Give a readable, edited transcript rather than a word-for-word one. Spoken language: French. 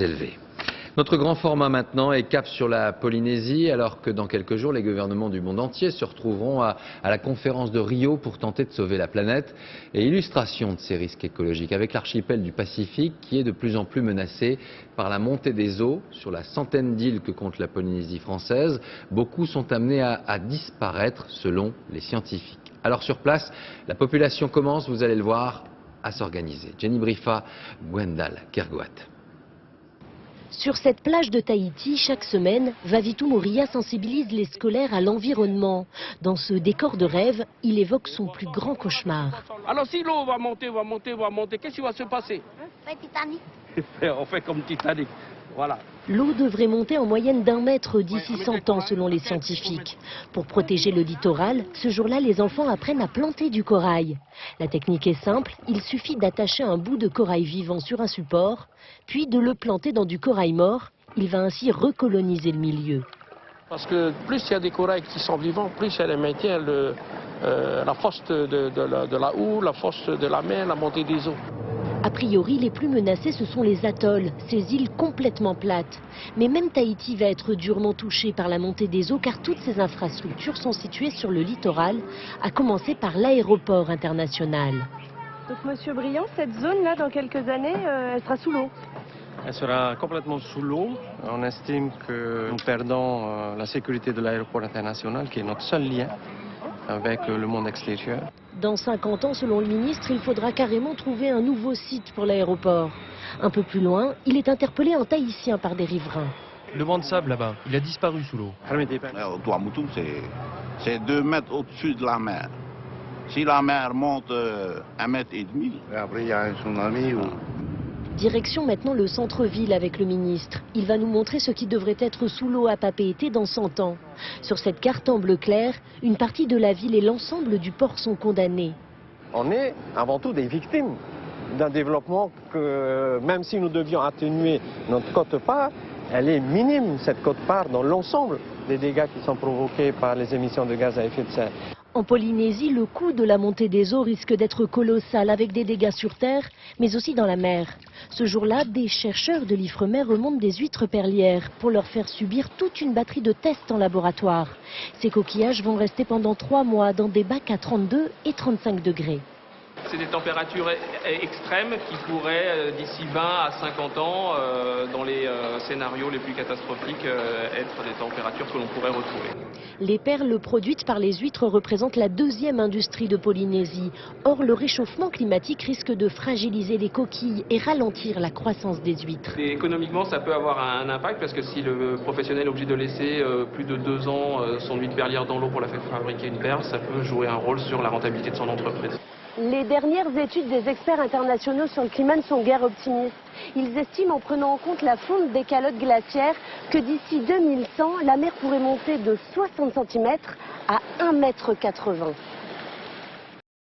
élevés. Notre grand format maintenant est cap sur la Polynésie, alors que dans quelques jours, les gouvernements du monde entier se retrouveront à la conférence de Rio pour tenter de sauver la planète. Et illustration de ces risques écologiques avec l'archipel du Pacifique qui est de plus en plus menacé par la montée des eaux. Sur la centaine d'îles que compte la Polynésie française, beaucoup sont amenés à disparaître selon les scientifiques. Alors sur place, la population commence, vous allez le voir, à s'organiser. Jenny Brifa, Gwendal Kergoat. Sur cette plage de Tahiti, chaque semaine, Vavitu Moria sensibilise les scolaires à l'environnement. Dans ce décor de rêve, il évoque son plus grand cauchemar. Alors si l'eau va monter, qu'est-ce qui va se passer? Titanic. On fait comme Titanic, voilà. L'eau devrait monter en moyenne d'1 mètre d'ici 100 ans selon les scientifiques. Pour protéger le littoral, ce jour-là, les enfants apprennent à planter du corail. La technique est simple, il suffit d'attacher un bout de corail vivant sur un support, puis de le planter dans du corail mort. Il va ainsi recoloniser le milieu. Parce que plus il y a des corails qui sont vivants, plus elle maintient la force de la houle, la force de la mer, la montée des eaux. A priori, les plus menacés, ce sont les atolls, ces îles complètement plates. Mais même Tahiti va être durement touché par la montée des eaux car toutes ces infrastructures sont situées sur le littoral, à commencer par l'aéroport international. Donc Monsieur Briand, cette zone-là, dans quelques années, elle sera sous l'eau? Elle sera complètement sous l'eau. On estime que nous perdons la sécurité de l'aéroport international, qui est notre seul lien avec le monde extérieur. Dans 50 ans, selon le ministre, il faudra carrément trouver un nouveau site pour l'aéroport. Un peu plus loin, il est interpellé en tahitien par des riverains. Le banc de sable là-bas, il a disparu sous l'eau. Au Tuamotu, c'est 2 mètres au-dessus de la mer. Si la mer monte 1,5 mètre, après il y a un tsunami ou... Direction maintenant le centre-ville avec le ministre. Il va nous montrer ce qui devrait être sous l'eau à Papeete dans 100 ans. Sur cette carte en bleu clair, une partie de la ville et l'ensemble du port sont condamnés. On est avant tout des victimes d'un développement que, même si nous devions atténuer notre quote-part, elle est minime, cette quote-part, dans l'ensemble des dégâts qui sont provoqués par les émissions de gaz à effet de serre. En Polynésie, le coût de la montée des eaux risque d'être colossal avec des dégâts sur terre, mais aussi dans la mer. Ce jour-là, des chercheurs de l'Ifremer remontent des huîtres perlières pour leur faire subir toute une batterie de tests en laboratoire. Ces coquillages vont rester pendant 3 mois dans des bacs à 32 et 35 degrés. C'est des températures extrêmes qui pourraient, d'ici 20 à 50 ans, dans les scénarios les plus catastrophiques, être des températures que l'on pourrait retrouver. Les perles produites par les huîtres représentent la 2e industrie de Polynésie. Or, le réchauffement climatique risque de fragiliser les coquilles et ralentir la croissance des huîtres. Et économiquement, ça peut avoir un impact parce que si le professionnel est obligé de laisser plus de 2 ans son huître perlière dans l'eau pour la faire fabriquer une perle, ça peut jouer un rôle sur la rentabilité de son entreprise. Les dernières études des experts internationaux sur le climat ne sont guère optimistes. Ils estiment, en prenant en compte la fonte des calottes glaciaires, que d'ici 2100, la mer pourrait monter de 60 cm à 1,80 m.